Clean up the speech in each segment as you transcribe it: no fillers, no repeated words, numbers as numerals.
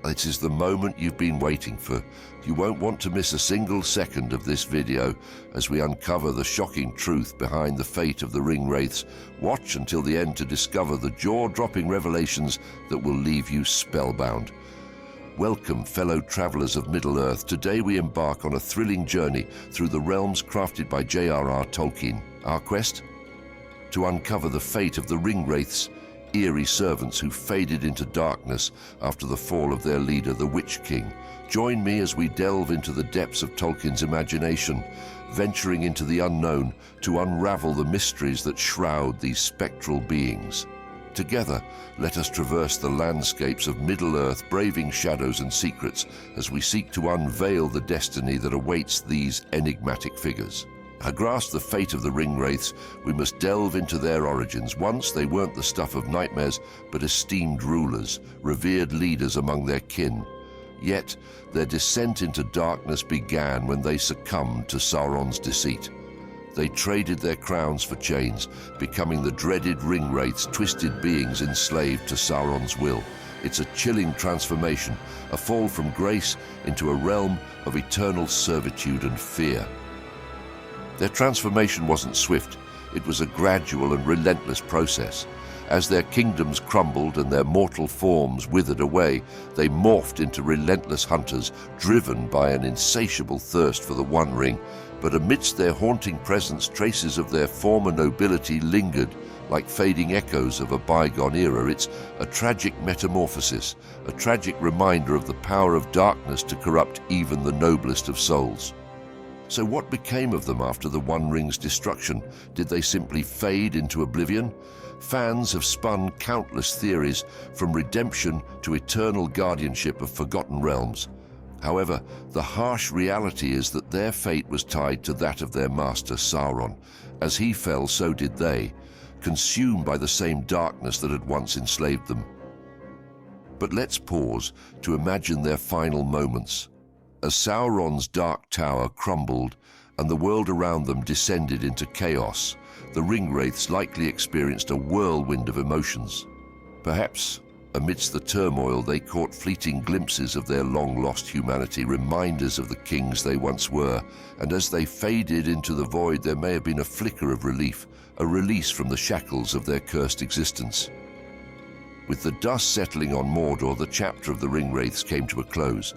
It is the moment you've been waiting for. You won't want to miss a single second of this video as we uncover the shocking truth behind the fate of the Ringwraiths. Watch until the end to discover the jaw-dropping revelations that will leave you spellbound. Welcome, fellow travelers of Middle-earth. Today we embark on a thrilling journey through the realms crafted by J.R.R. Tolkien. Our quest? To uncover the fate of the Ringwraiths, eerie servants who faded into darkness after the fall of their leader, the Witch King. Join me as we delve into the depths of Tolkien's imagination, venturing into the unknown to unravel the mysteries that shroud these spectral beings. Together, let us traverse the landscapes of Middle-earth, braving shadows and secrets as we seek to unveil the destiny that awaits these enigmatic figures. To grasp the fate of the Ringwraiths, we must delve into their origins. Once they weren't the stuff of nightmares, but esteemed rulers, revered leaders among their kin. Yet, their descent into darkness began when they succumbed to Sauron's deceit. They traded their crowns for chains, becoming the dreaded Ringwraiths, twisted beings enslaved to Sauron's will. It's a chilling transformation, a fall from grace into a realm of eternal servitude and fear. Their transformation wasn't swift. It was a gradual and relentless process. As their kingdoms crumbled and their mortal forms withered away, they morphed into relentless hunters, driven by an insatiable thirst for the One Ring. But amidst their haunting presence, traces of their former nobility lingered, like fading echoes of a bygone era. It's a tragic metamorphosis, a tragic reminder of the power of darkness to corrupt even the noblest of souls. So what became of them after the One Ring's destruction? Did they simply fade into oblivion? Fans have spun countless theories, from redemption to eternal guardianship of forgotten realms. However, the harsh reality is that their fate was tied to that of their master Sauron. As he fell, so did they, consumed by the same darkness that had once enslaved them. But let's pause to imagine their final moments. As Sauron's dark tower crumbled and the world around them descended into chaos, the Ringwraiths likely experienced a whirlwind of emotions. Perhaps, amidst the turmoil, they caught fleeting glimpses of their long-lost humanity, reminders of the kings they once were, and as they faded into the void, there may have been a flicker of relief, a release from the shackles of their cursed existence. With the dust settling on Mordor, the chapter of the Ringwraiths came to a close.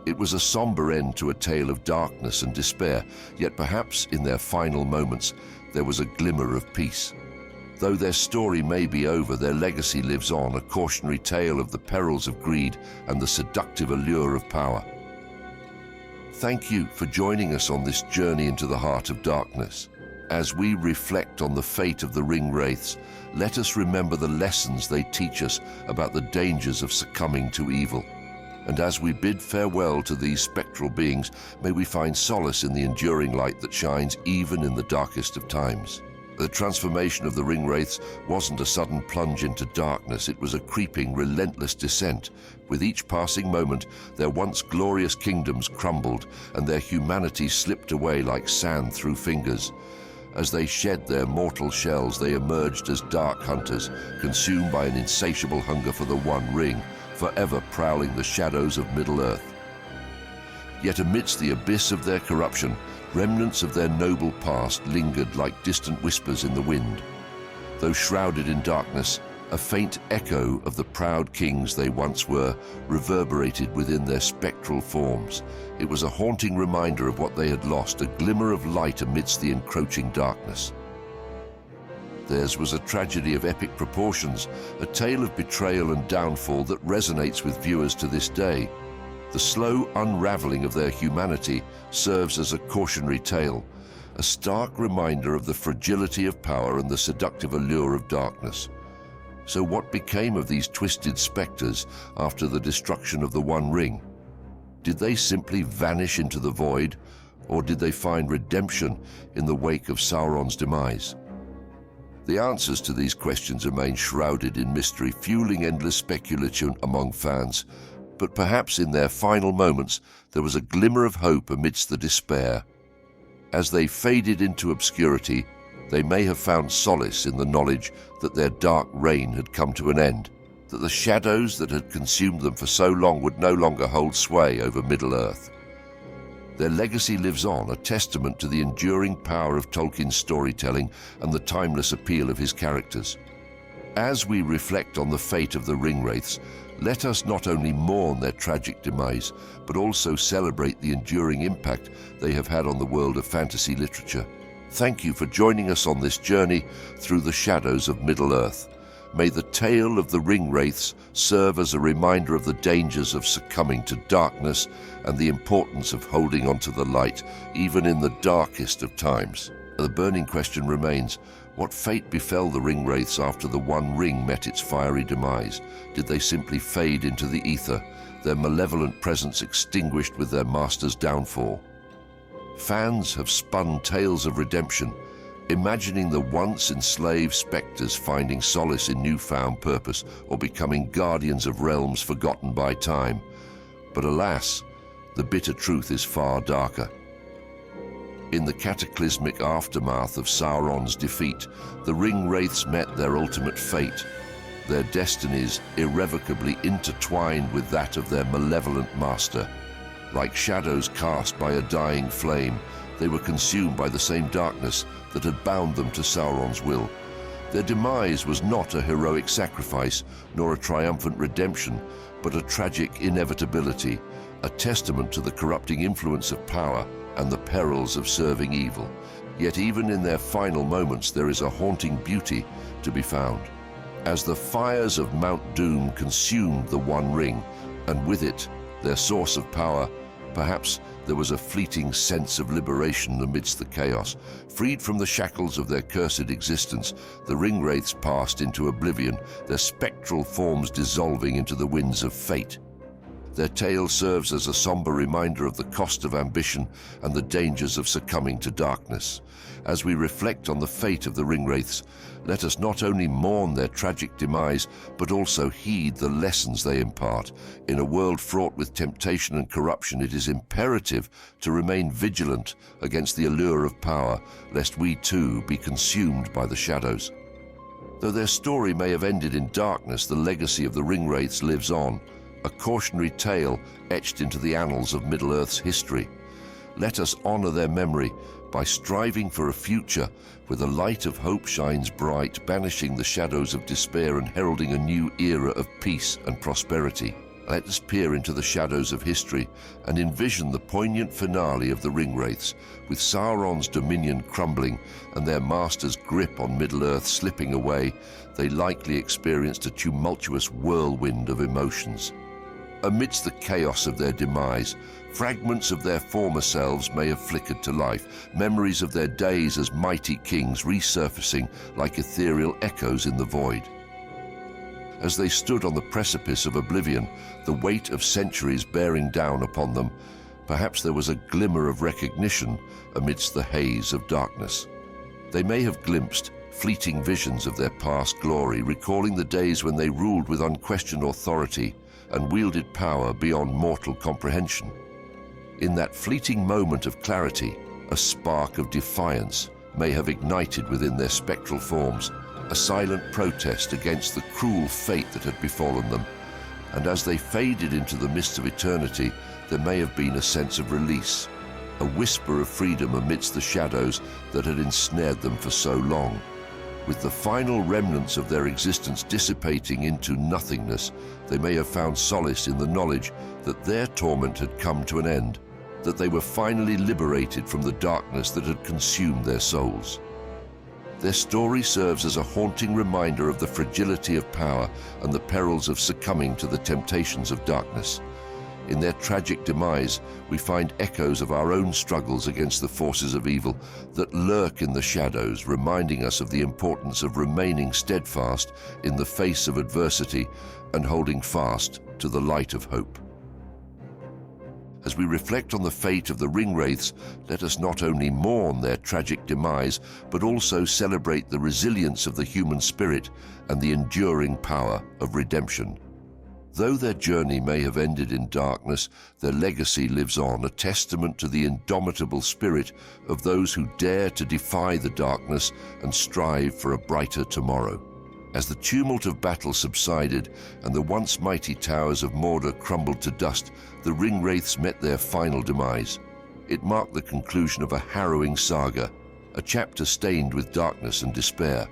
It was a somber end to a tale of darkness and despair, yet perhaps in their final moments there was a glimmer of peace. Though their story may be over, their legacy lives on, a cautionary tale of the perils of greed and the seductive allure of power. Thank you for joining us on this journey into the heart of darkness. As we reflect on the fate of the Ringwraiths, let us remember the lessons they teach us about the dangers of succumbing to evil. And as we bid farewell to these spectral beings, may we find solace in the enduring light that shines even in the darkest of times. The transformation of the Ringwraiths wasn't a sudden plunge into darkness, it was a creeping, relentless descent. With each passing moment, their once glorious kingdoms crumbled and their humanity slipped away like sand through fingers. As they shed their mortal shells, they emerged as dark hunters, consumed by an insatiable hunger for the One Ring, forever prowling the shadows of Middle-earth. Yet amidst the abyss of their corruption, remnants of their noble past lingered like distant whispers in the wind. Though shrouded in darkness, a faint echo of the proud kings they once were reverberated within their spectral forms. It was a haunting reminder of what they had lost, a glimmer of light amidst the encroaching darkness. Theirs was a tragedy of epic proportions, a tale of betrayal and downfall that resonates with viewers to this day. The slow unraveling of their humanity serves as a cautionary tale, a stark reminder of the fragility of power and the seductive allure of darkness. So what became of these twisted specters after the destruction of the One Ring? Did they simply vanish into the void, or did they find redemption in the wake of Sauron's demise? The answers to these questions remain shrouded in mystery, fueling endless speculation among fans. But perhaps in their final moments, there was a glimmer of hope amidst the despair. As they faded into obscurity, they may have found solace in the knowledge that their dark reign had come to an end. that the shadows that had consumed them for so long would no longer hold sway over Middle-earth. Their legacy lives on, a testament to the enduring power of Tolkien's storytelling and the timeless appeal of his characters. As we reflect on the fate of the Ringwraiths, let us not only mourn their tragic demise, but also celebrate the enduring impact they have had on the world of fantasy literature. Thank you for joining us on this journey through the shadows of Middle-earth. May the tale of the Ringwraiths serve as a reminder of the dangers of succumbing to darkness and the importance of holding on to the light, even in the darkest of times. The burning question remains, what fate befell the Ringwraiths after the One Ring met its fiery demise? Did they simply fade into the ether, their malevolent presence extinguished with their master's downfall? Fans have spun tales of redemption, imagining the once enslaved spectres finding solace in newfound purpose or becoming guardians of realms forgotten by time. But alas, the bitter truth is far darker. In the cataclysmic aftermath of Sauron's defeat, the Ringwraiths met their ultimate fate, their destinies irrevocably intertwined with that of their malevolent master. Like shadows cast by a dying flame, they were consumed by the same darkness that had bound them to Sauron's will. Their demise was not a heroic sacrifice, nor a triumphant redemption, but a tragic inevitability, a testament to the corrupting influence of power and the perils of serving evil. Yet even in their final moments there is a haunting beauty to be found. As the fires of Mount Doom consumed the One Ring, and with it their source of power, perhaps there was a fleeting sense of liberation amidst the chaos. Freed from the shackles of their cursed existence, the Ringwraiths passed into oblivion, their spectral forms dissolving into the winds of fate. Their tale serves as a somber reminder of the cost of ambition and the dangers of succumbing to darkness. As we reflect on the fate of the Ringwraiths, let us not only mourn their tragic demise, but also heed the lessons they impart. In a world fraught with temptation and corruption, it is imperative to remain vigilant against the allure of power, lest we too be consumed by the shadows. Though their story may have ended in darkness, the legacy of the Ringwraiths lives on, a cautionary tale etched into the annals of Middle-earth's history. Let us honor their memory by striving for a future where the light of hope shines bright, banishing the shadows of despair and heralding a new era of peace and prosperity. Let us peer into the shadows of history and envision the poignant finale of the Ringwraiths, with Sauron's dominion crumbling and their master's grip on Middle-earth slipping away. They likely experienced a tumultuous whirlwind of emotions. Amidst the chaos of their demise, fragments of their former selves may have flickered to life, memories of their days as mighty kings resurfacing like ethereal echoes in the void. As they stood on the precipice of oblivion, the weight of centuries bearing down upon them, perhaps there was a glimmer of recognition amidst the haze of darkness. They may have glimpsed fleeting visions of their past glory, recalling the days when they ruled with unquestioned authority and wielded power beyond mortal comprehension. In that fleeting moment of clarity, a spark of defiance may have ignited within their spectral forms, a silent protest against the cruel fate that had befallen them, and as they faded into the mists of eternity, there may have been a sense of release, a whisper of freedom amidst the shadows that had ensnared them for so long. With the final remnants of their existence dissipating into nothingness, they may have found solace in the knowledge that their torment had come to an end, that they were finally liberated from the darkness that had consumed their souls. Their story serves as a haunting reminder of the fragility of power and the perils of succumbing to the temptations of darkness. In their tragic demise, we find echoes of our own struggles against the forces of evil that lurk in the shadows, reminding us of the importance of remaining steadfast in the face of adversity and holding fast to the light of hope. As we reflect on the fate of the Ringwraiths, let us not only mourn their tragic demise, but also celebrate the resilience of the human spirit and the enduring power of redemption. Though their journey may have ended in darkness, their legacy lives on, a testament to the indomitable spirit of those who dare to defy the darkness and strive for a brighter tomorrow. As the tumult of battle subsided and the once mighty towers of Mordor crumbled to dust, the Ringwraiths met their final demise. It marked the conclusion of a harrowing saga, a chapter stained with darkness and despair.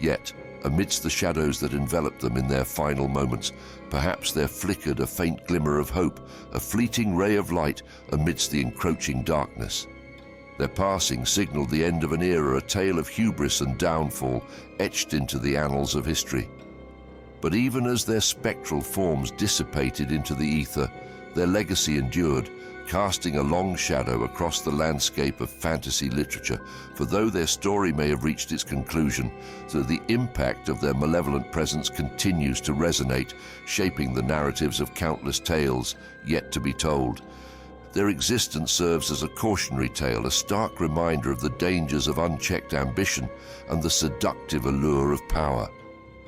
Yet, amidst the shadows that enveloped them in their final moments, perhaps there flickered a faint glimmer of hope, a fleeting ray of light amidst the encroaching darkness. Their passing signaled the end of an era, a tale of hubris and downfall etched into the annals of history. But even as their spectral forms dissipated into the ether, their legacy endured, casting a long shadow across the landscape of fantasy literature. For though their story may have reached its conclusion, the impact of their malevolent presence continues to resonate, shaping the narratives of countless tales yet to be told. Their existence serves as a cautionary tale, a stark reminder of the dangers of unchecked ambition and the seductive allure of power.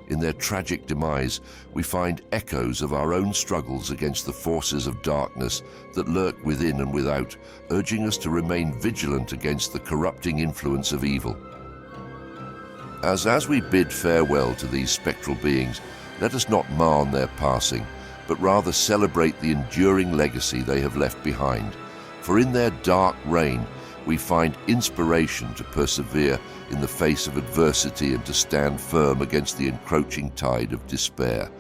In their tragic demise, we find echoes of our own struggles against the forces of darkness that lurk within and without, urging us to remain vigilant against the corrupting influence of evil. As we bid farewell to these spectral beings, let us not mourn their passing, but rather celebrate the enduring legacy they have left behind. For in their dark reign, we find inspiration to persevere in the face of adversity and to stand firm against the encroaching tide of despair.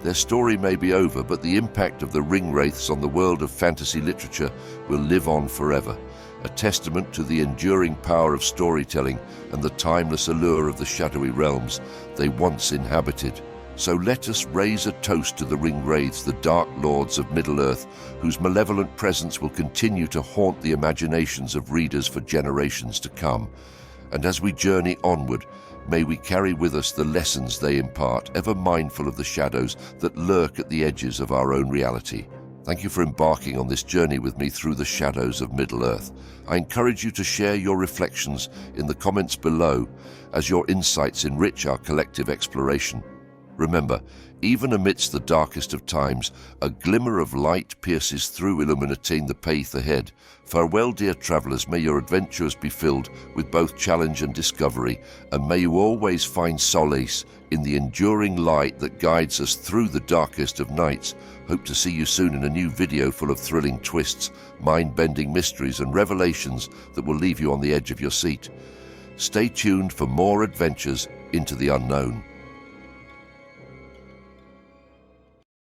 Their story may be over, but the impact of the Ringwraiths on the world of fantasy literature will live on forever, a testament to the enduring power of storytelling and the timeless allure of the shadowy realms they once inhabited. So let us raise a toast to the Ringwraiths, the dark lords of Middle-earth, whose malevolent presence will continue to haunt the imaginations of readers for generations to come. And as we journey onward, may we carry with us the lessons they impart, ever mindful of the shadows that lurk at the edges of our own reality. Thank you for embarking on this journey with me through the shadows of Middle-earth. I encourage you to share your reflections in the comments below, as your insights enrich our collective exploration. Remember, even amidst the darkest of times, a glimmer of light pierces through, illuminating the path ahead. Farewell, dear travellers, may your adventures be filled with both challenge and discovery, and may you always find solace in the enduring light that guides us through the darkest of nights. Hope to see you soon in a new video full of thrilling twists, mind-bending mysteries, and revelations that will leave you on the edge of your seat. Stay tuned for more adventures into the unknown.